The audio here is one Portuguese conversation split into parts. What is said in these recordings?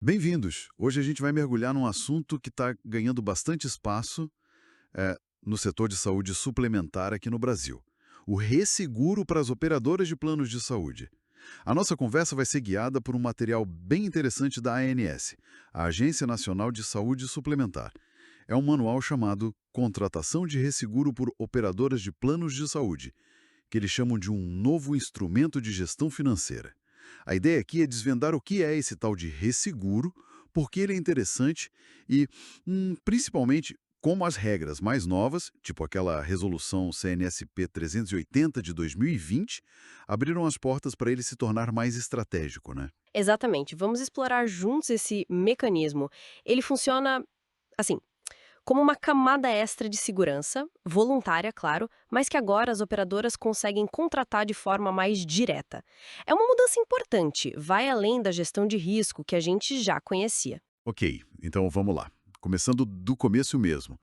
Bem-vindos! Hoje a gente vai mergulhar num assunto que está ganhando bastante espaço no setor de saúde suplementar aqui no Brasil. O resseguro para as operadoras de planos de saúde. A nossa conversa vai ser guiada por um material bem interessante da ANS, a Agência Nacional de Saúde Suplementar. É um manual chamado Contratação de Resseguro por Operadoras de Planos de Saúde, que eles chamam de um novo instrumento de gestão financeira. A ideia aqui é desvendar o que é esse tal de resseguro, por que ele é interessante e, principalmente, como as regras mais novas, tipo aquela resolução CNSP 380 de 2020, abriram as portas para ele se tornar mais estratégico, né? Exatamente. Vamos explorar juntos esse mecanismo. Ele funciona assim, como uma camada extra de segurança, voluntária, claro, mas que agora as operadoras conseguem contratar de forma mais direta. É uma mudança importante, vai além da gestão de risco que a gente já conhecia. Ok, então vamos lá. Começando do começo mesmo.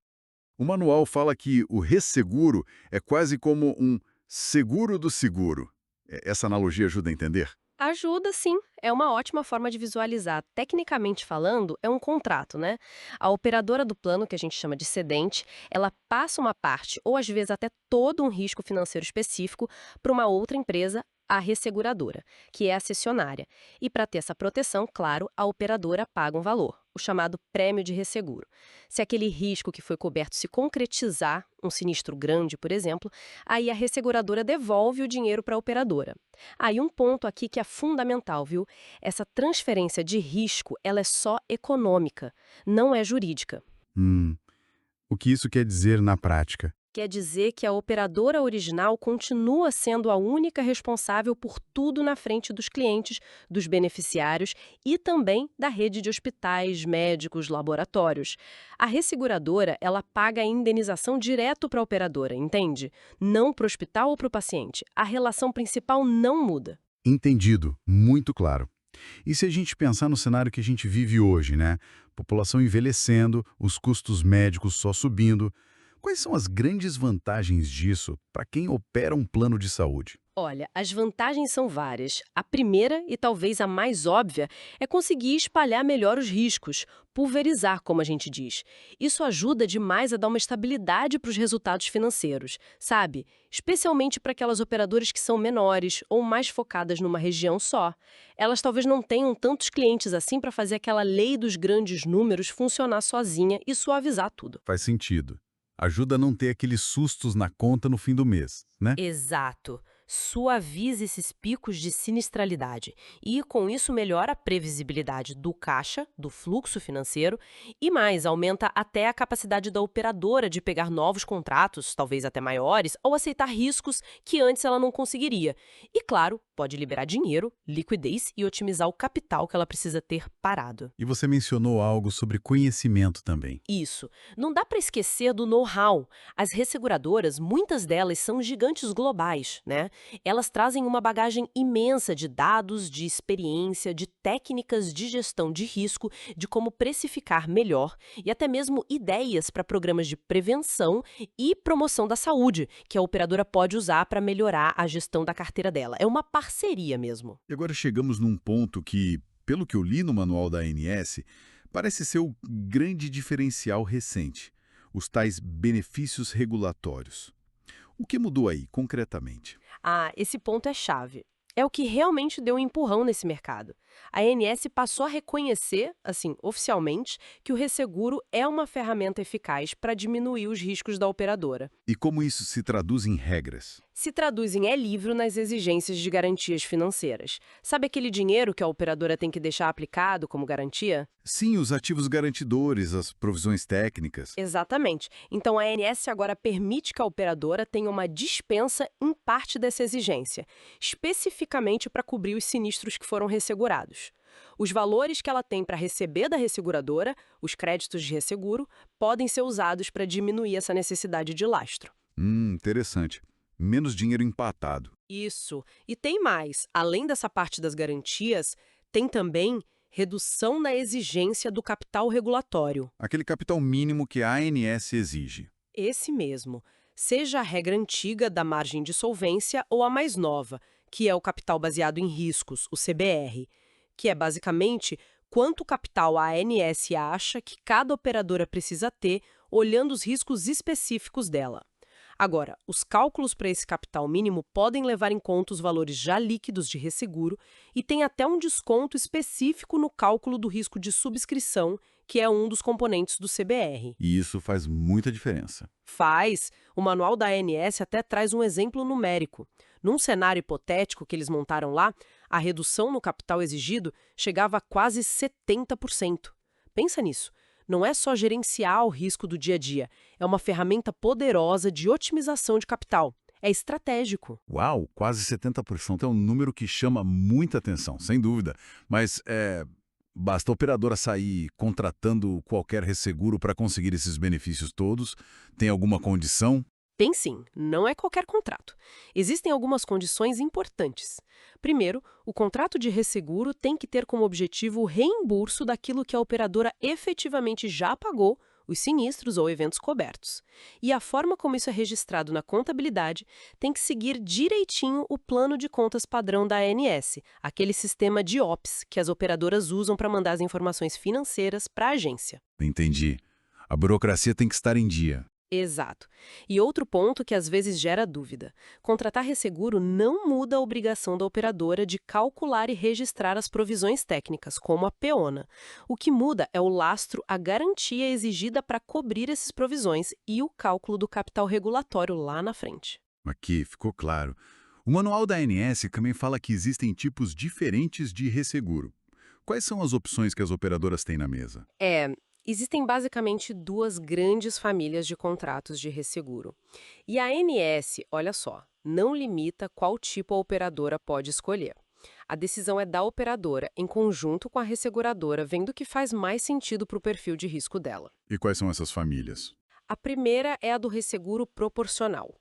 O manual fala que o resseguro é quase como um seguro do seguro. Essa analogia ajuda a entender? Ajuda, sim. É uma ótima forma de visualizar. Tecnicamente falando, é um contrato, né? A operadora do plano, que a gente chama de cedente, ela passa uma parte, ou às vezes até todo um risco financeiro específico, para uma outra empresa, a resseguradora, que é a cessionária. E para ter essa proteção, claro, a operadora paga um valor, o chamado prêmio de resseguro. Se aquele risco que foi coberto se concretizar, um sinistro grande, por exemplo, aí a resseguradora devolve o dinheiro para a operadora. Aí um ponto aqui que é fundamental, viu? Essa transferência de risco, ela é só econômica, não é jurídica. Hum, o que isso quer dizer na prática? Quer dizer que a operadora original continua sendo a única responsável por tudo na frente dos clientes, dos beneficiários e também da rede de hospitais, médicos, laboratórios. A resseguradora, ela paga a indenização direto para a operadora, entende? Não para o hospital ou para o paciente. A relação principal não muda. Entendido, muito claro. E se a gente pensar no cenário que a gente vive hoje, né? População envelhecendo, os custos médicos só subindo. Quais são as grandes vantagens disso para quem opera um plano de saúde? Olha, as vantagens são várias. A primeira, e talvez a mais óbvia, é conseguir espalhar melhor os riscos, pulverizar, como a gente diz. Isso ajuda demais a dar uma estabilidade para os resultados financeiros, sabe? Especialmente para aquelas operadoras que são menores ou mais focadas numa região só. Elas talvez não tenham tantos clientes assim para fazer aquela lei dos grandes números funcionar sozinha e suavizar tudo. Faz sentido. Ajuda a não ter aqueles sustos na conta no fim do mês, né? Exato. Suaviza esses picos de sinistralidade e, com isso, melhora a previsibilidade do caixa, do fluxo financeiro e, mais, aumenta até a capacidade da operadora de pegar novos contratos, talvez até maiores, ou aceitar riscos que antes ela não conseguiria. E, claro, pode liberar dinheiro, liquidez e otimizar o capital que ela precisa ter parado. E você mencionou algo sobre conhecimento também. Isso. Não dá para esquecer do know-how. As resseguradoras, muitas delas são gigantes globais, né? Elas trazem uma bagagem imensa de dados, de experiência, de técnicas de gestão de risco, de como precificar melhor e até mesmo ideias para programas de prevenção e promoção da saúde, que a operadora pode usar para melhorar a gestão da carteira dela. É uma parceria mesmo. E agora chegamos num ponto que, pelo que eu li no manual da ANS, parece ser o grande diferencial recente, os tais benefícios regulatórios. O que mudou aí, concretamente? Ah, esse ponto é chave. É o que realmente deu um empurrão nesse mercado. A ANS passou a reconhecer, assim, oficialmente, que o resseguro é uma ferramenta eficaz para diminuir os riscos da operadora. E como isso se traduz em regras? Se traduz em livro nas exigências de garantias financeiras. Sabe aquele dinheiro que a operadora tem que deixar aplicado como garantia? Sim, os ativos garantidores, as provisões técnicas. Exatamente. Então a ANS agora permite que a operadora tenha uma dispensa em parte dessa exigência, especificamente para cobrir os sinistros que foram ressegurados. Os valores que ela tem para receber da resseguradora, os créditos de resseguro, podem ser usados para diminuir essa necessidade de lastro. Interessante. Menos dinheiro empatado. Isso. E tem mais. Além dessa parte das garantias, tem também redução na exigência do capital regulatório. Aquele capital mínimo que a ANS exige. Esse mesmo, seja a regra antiga da margem de solvência ou a mais nova, que é o capital baseado em riscos, o CBR, que é basicamente quanto capital a ANS acha que cada operadora precisa ter, olhando os riscos específicos dela. Agora, os cálculos para esse capital mínimo podem levar em conta os valores já líquidos de resseguro e tem até um desconto específico no cálculo do risco de subscrição, que é um dos componentes do CBR. E isso faz muita diferença. Faz. O manual da ANS até traz um exemplo numérico. Num cenário hipotético que eles montaram lá, a redução no capital exigido chegava a quase 70%. Pensa nisso. Não é só gerenciar o risco do dia a dia, é uma ferramenta poderosa de otimização de capital. É estratégico. Uau, quase 70% é um número que chama muita atenção, sem dúvida. Mas basta a operadora sair contratando qualquer resseguro para conseguir esses benefícios todos? Tem alguma condição? Tem sim, não é qualquer contrato. Existem algumas condições importantes. Primeiro, o contrato de resseguro tem que ter como objetivo o reembolso daquilo que a operadora efetivamente já pagou, os sinistros ou eventos cobertos. E a forma como isso é registrado na contabilidade tem que seguir direitinho o plano de contas padrão da ANS, aquele sistema de OPS que as operadoras usam para mandar as informações financeiras para a agência. Entendi. A burocracia tem que estar em dia. Exato. E outro ponto que às vezes gera dúvida. Contratar resseguro não muda a obrigação da operadora de calcular e registrar as provisões técnicas, como a PEONA. O que muda é o lastro, a garantia exigida para cobrir essas provisões e o cálculo do capital regulatório lá na frente. Aqui, ficou claro. O manual da ANS também fala que existem tipos diferentes de resseguro. Quais são as opções que as operadoras têm na mesa? Existem basicamente duas grandes famílias de contratos de resseguro. E a ANS, olha só, não limita qual tipo a operadora pode escolher. A decisão é da operadora, em conjunto com a resseguradora, vendo o que faz mais sentido para o perfil de risco dela. E quais são essas famílias? A primeira é a do resseguro proporcional.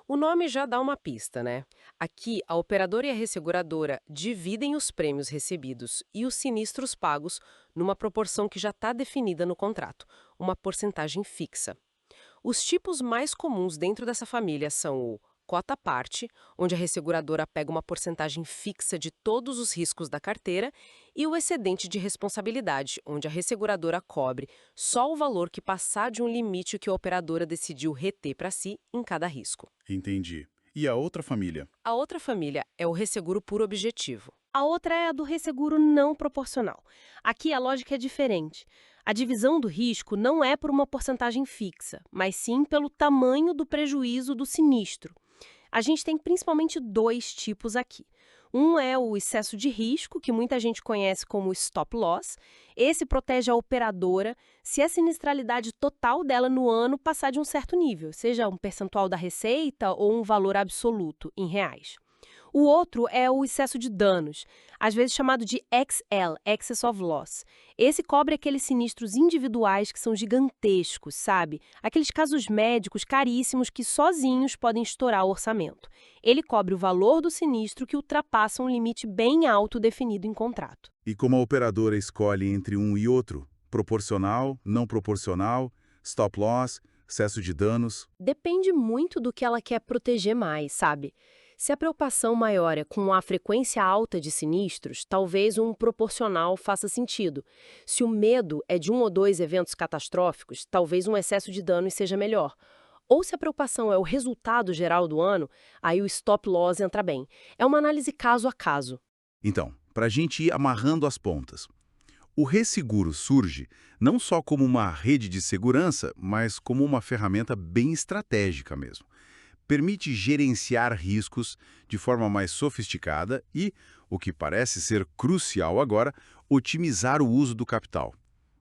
O nome já dá uma pista, né? Aqui, a operadora e a resseguradora dividem os prêmios recebidos e os sinistros pagos numa proporção que já está definida no contrato, uma porcentagem fixa. Os tipos mais comuns dentro dessa família são o cota-parte, onde a resseguradora pega uma porcentagem fixa de todos os riscos da carteira, e o excedente de responsabilidade, onde a resseguradora cobre só o valor que passar de um limite que a operadora decidiu reter para si em cada risco. Entendi. E a outra família? A outra família é o resseguro por objetivo. A outra é a do resseguro não proporcional. Aqui a lógica é diferente. A divisão do risco não é por uma porcentagem fixa, mas sim pelo tamanho do prejuízo do sinistro. A gente tem principalmente dois tipos aqui. Um é o excesso de risco, que muita gente conhece como stop loss. Esse protege a operadora se a sinistralidade total dela no ano passar de um certo nível, seja um percentual da receita ou um valor absoluto em reais. O outro é o excesso de danos, às vezes chamado de XL, Excess of Loss. Esse cobre aqueles sinistros individuais que são gigantescos, sabe? Aqueles casos médicos caríssimos que sozinhos podem estourar o orçamento. Ele cobre o valor do sinistro que ultrapassa um limite bem alto definido em contrato. E como a operadora escolhe entre um e outro? Proporcional, não proporcional, stop loss, excesso de danos? Depende muito do que ela quer proteger mais, sabe? Se a preocupação maior é com a frequência alta de sinistros, talvez um proporcional faça sentido. Se o medo é de um ou dois eventos catastróficos, talvez um excesso de danos seja melhor. Ou se a preocupação é o resultado geral do ano, aí o stop loss entra bem. É uma análise caso a caso. Então, para a gente ir amarrando as pontas, o resseguro surge não só como uma rede de segurança, mas como uma ferramenta bem estratégica mesmo. Permite gerenciar riscos de forma mais sofisticada e, o que parece ser crucial agora, otimizar o uso do capital.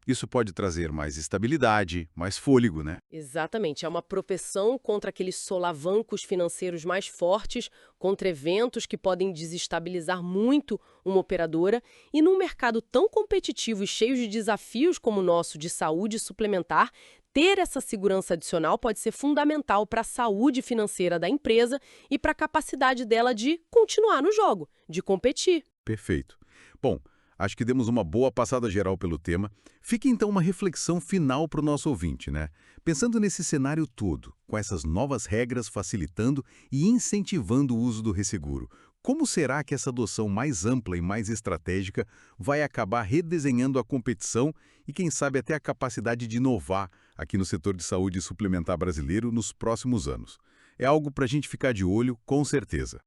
Isso pode trazer mais estabilidade, mais fôlego, né? Exatamente, é uma proteção contra aqueles solavancos financeiros mais fortes, contra eventos que podem desestabilizar muito uma operadora. E num mercado tão competitivo e cheio de desafios como o nosso de saúde suplementar, ter essa segurança adicional pode ser fundamental para a saúde financeira da empresa e para a capacidade dela de continuar no jogo, de competir. Perfeito. Bom, acho que demos uma boa passada geral pelo tema. Fica então uma reflexão final para o nosso ouvinte, né? Pensando nesse cenário todo, com essas novas regras facilitando e incentivando o uso do resseguro, Como será que essa adoção mais ampla e mais estratégica vai acabar redesenhando a competição e, quem sabe, até a capacidade de inovar aqui no setor de saúde suplementar brasileiro nos próximos anos? É algo para a gente ficar de olho, com certeza.